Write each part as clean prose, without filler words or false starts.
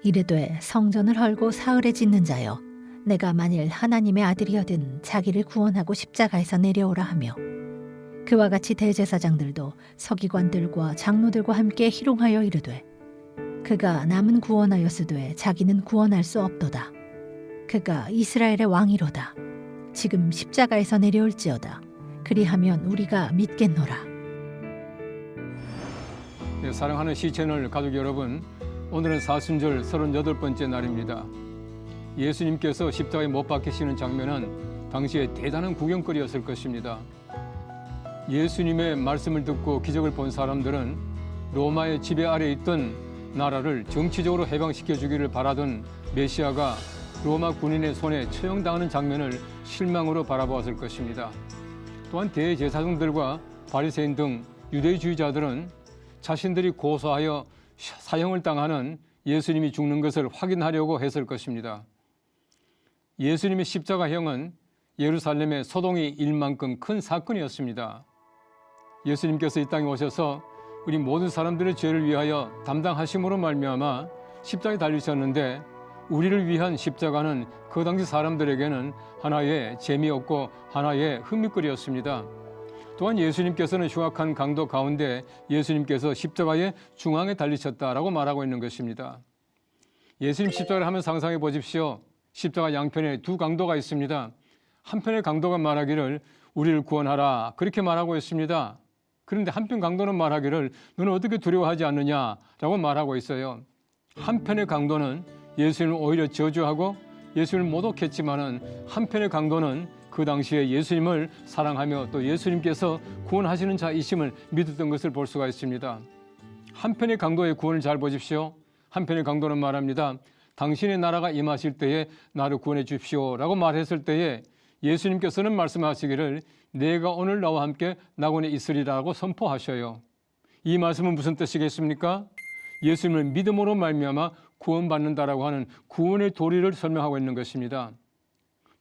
이르되 성전을 헐고 사흘에 짓는 자여, 내가 만일 하나님의 아들이여든 자기를 구원하고 십자가에서 내려오라 하며, 그와 같이 대제사장들도 서기관들과 장로들과 함께 희롱하여 이르되, 그가 남은 구원하였으되 자기는 구원할 수 없도다. 그가 이스라엘의 왕이로다. 지금 십자가에서 내려올지어다. 그리하면 우리가 믿겠노라. 네, 사랑하는 시채널 가족 여러분, 오늘은 사순절 38번째 날입니다. 예수님께서 십자가에 못 박히시는 장면은 당시에 대단한 구경거리였을 것입니다. 예수님의 말씀을 듣고 기적을 본 사람들은 로마의 지배 아래 있던 나라를 정치적으로 해방시켜 주기를 바라던 메시아가 로마 군인의 손에 처형당하는 장면을 실망으로 바라보았을 것입니다. 또한 대제사장들과 바리새인 등 유대주의자들은 자신들이 고소하여 사형을 당하는 예수님이 죽는 것을 확인하려고 했을 것입니다. 예수님의 십자가형은 예루살렘의 소동이 일만큼 큰 사건이었습니다. 예수님께서 이 땅에 오셔서 우리 모든 사람들의 죄를 위하여 담당하심으로 말미암아 십자가에 달리셨는데, 우리를 위한 십자가는 그 당시 사람들에게는 하나의 재미없고 하나의 흥미거리였습니다. 또한 예수님께서는 흉악한 강도 가운데 예수님께서 십자가의 중앙에 달리셨다라고 말하고 있는 것입니다. 예수님 십자가를 하면 상상해 보십시오. 십자가 양편에 두 강도가 있습니다. 한편의 강도가 말하기를 우리를 구원하라, 그렇게 말하고 있습니다. 그런데 한편 강도는 말하기를 너는 어떻게 두려워하지 않느냐라고 말하고 있어요. 한편의 강도는 예수님을 오히려 저주하고 예수님을 모독했지만은, 한편의 강도는 그 당시에 예수님을 사랑하며 또 예수님께서 구원하시는 자이심을 믿었던 것을 볼 수가 있습니다. 한편의 강도의 구원을 잘 보십시오. 한편의 강도는 말합니다. 당신의 나라가 임하실 때에 나를 구원해 주십시오라고 말했을 때에 예수님께서는 말씀하시기를 내가 오늘 나와 함께 낙원에 있으리라고 선포하셔요. 이 말씀은 무슨 뜻이겠습니까? 예수님을 믿음으로 말미암아 구원받는다라고 하는 구원의 도리를 설명하고 있는 것입니다.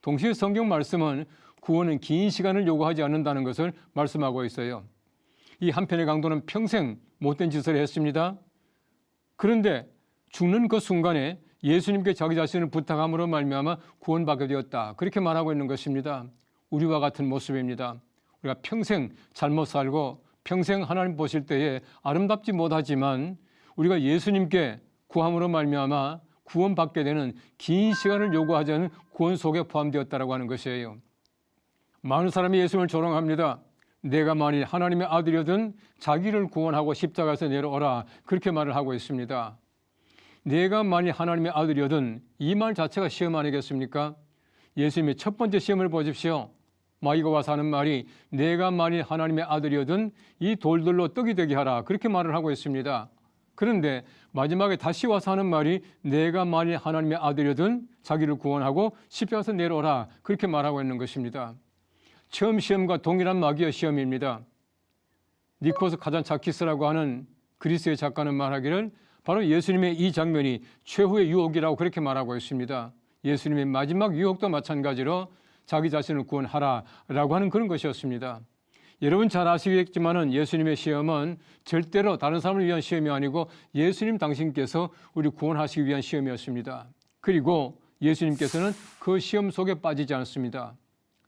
동시에 성경 말씀은 구원은 긴 시간을 요구하지 않는다는 것을 말씀하고 있어요. 이 한편의 강도는 평생 못된 짓을 했습니다. 그런데 죽는 그 순간에 예수님께 자기 자신을 부탁함으로 말미암아 구원받게 되었다, 그렇게 말하고 있는 것입니다. 우리와 같은 모습입니다. 우리가 평생 잘못 살고 평생 하나님 보실 때에 아름답지 못하지만 우리가 예수님께 구함으로 말미암아 구원받게 되는 긴 시간을 요구하지 않은 구원 속에 포함되었다라고 하는 것이에요. 많은 사람이 예수님을 조롱합니다. 내가 만일 하나님의 아들이거든 자기를 구원하고 십자가에서 내려오라, 그렇게 말을 하고 있습니다. 내가 만일 하나님의 아들이거든, 이 말 자체가 시험 아니겠습니까? 예수님의 첫 번째 시험을 보십시오. 마귀가 와서 하는 말이 내가 만일 하나님의 아들이거든 이 돌들로 떡이 되게 하라, 그렇게 말을 하고 있습니다. 그런데 마지막에 다시 와서 하는 말이 내가 만일 하나님의 아들이거든 자기를 구원하고 십자가에서 내려오라, 그렇게 말하고 있는 것입니다. 처음 시험과 동일한 마귀의 시험입니다. 니코스 카잔차키스라고 하는 그리스의 작가는 말하기를 바로 예수님의 이 장면이 최후의 유혹이라고 그렇게 말하고 있습니다. 예수님의 마지막 유혹도 마찬가지로 자기 자신을 구원하라라고 하는 그런 것이었습니다. 여러분 잘 아시겠지만은 예수님의 시험은 절대로 다른 사람을 위한 시험이 아니고 예수님 당신께서 우리 구원하시기 위한 시험이었습니다. 그리고 예수님께서는 그 시험 속에 빠지지 않습니다.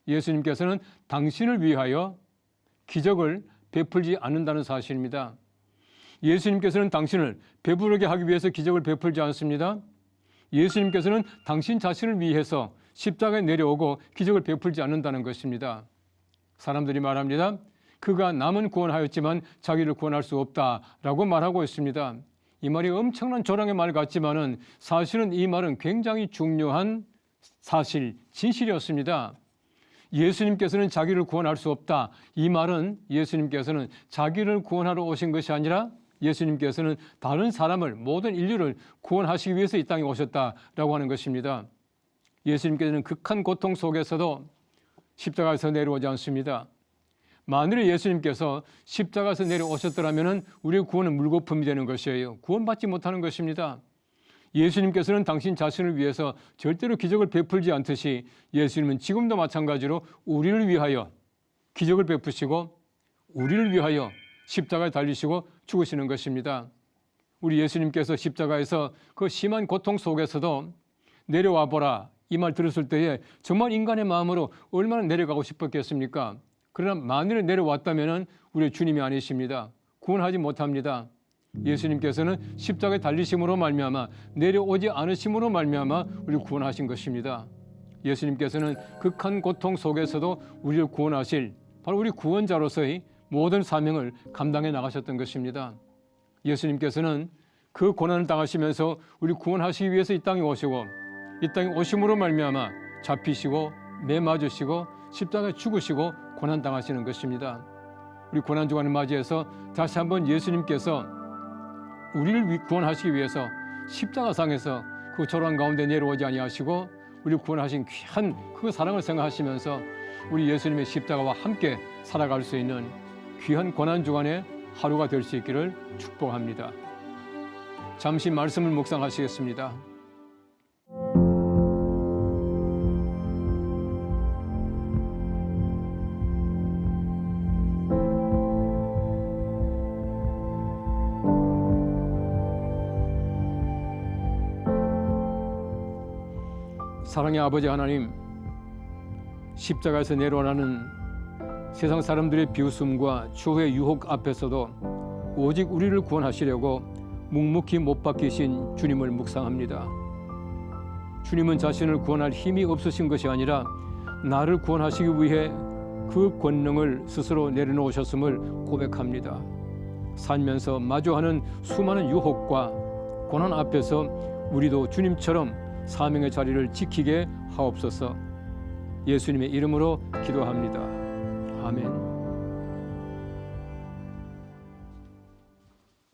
예수님께서는 당신을 위하여 기적을 베풀지 않는다는 사실입니다. 예수님께서는 당신을 배부르게 하기 위해서 기적을 베풀지 않습니다. 예수님께서는 당신 자신을 위해서 십자가에 내려오고 기적을 베풀지 않는다는 것입니다. 사람들이 말합니다. 그가 남은 구원하였지만 자기를 구원할 수 없다라고 말하고 있습니다. 이 말이 엄청난 조롱의 말 같지만은 사실은 이 말은 굉장히 중요한 사실, 진실이었습니다. 예수님께서는 자기를 구원할 수 없다. 이 말은 예수님께서는 자기를 구원하러 오신 것이 아니라 예수님께서는 다른 사람을, 모든 인류를 구원하시기 위해서 이 땅에 오셨다라고 하는 것입니다. 예수님께서는 극한 고통 속에서도 십자가에서 내려오지 않습니다. 만일에 예수님께서 십자가에서 내려오셨더라면 우리의 구원은 물거품이 되는 것이에요. 구원받지 못하는 것입니다. 예수님께서는 당신 자신을 위해서 절대로 기적을 베풀지 않듯이 예수님은 지금도 마찬가지로 우리를 위하여 기적을 베푸시고 우리를 위하여 십자가에 달리시고 죽으시는 것입니다. 우리 예수님께서 십자가에서 그 심한 고통 속에서도 내려와 보라 이 말 들었을 때에 정말 인간의 마음으로 얼마나 내려가고 싶었겠습니까? 그러나 만일에 내려왔다면 우리 주님이 아니십니다. 구원하지 못합니다. 예수님께서는 십자가에 달리심으로 말미암아 내려오지 않으심으로 말미암아 우리를 구원하신 것입니다. 예수님께서는 극한 고통 속에서도 우리를 구원하실 바로 우리 구원자로서의 모든 사명을 감당해 나가셨던 것입니다. 예수님께서는 그 고난을 당하시면서 우리 구원하시기 위해서 이 땅에 오시고 이 땅에 오심으로 말미암아 잡히시고 매 맞으시고 십자가에 죽으시고 고난 당하시는 것입니다. 우리 고난 주간을 맞이해서 다시 한번 예수님께서 우리를 구원하시기 위해서 십자가상에서 그 조롱 가운데 내려오지 아니하시고 우리를 구원하신 귀한 그 사랑을 생각하시면서 우리 예수님의 십자가와 함께 살아갈 수 있는 귀한 고난 주간의 하루가 될 수 있기를 축복합니다. 잠시 말씀을 묵상하시겠습니다. 사랑의 아버지 하나님, 십자가에서 내려오라는 세상 사람들의 비웃음과 추후의 유혹 앞에서도 오직 우리를 구원하시려고 묵묵히 못 박히신 주님을 묵상합니다. 주님은 자신을 구원할 힘이 없으신 것이 아니라 나를 구원하시기 위해 그 권능을 스스로 내려놓으셨음을 고백합니다. 살면서 마주하는 수많은 유혹과 고난 앞에서 우리도 주님처럼 사명의 자리를 지키게 하옵소서. 예수님의 이름으로 기도합니다. 아멘.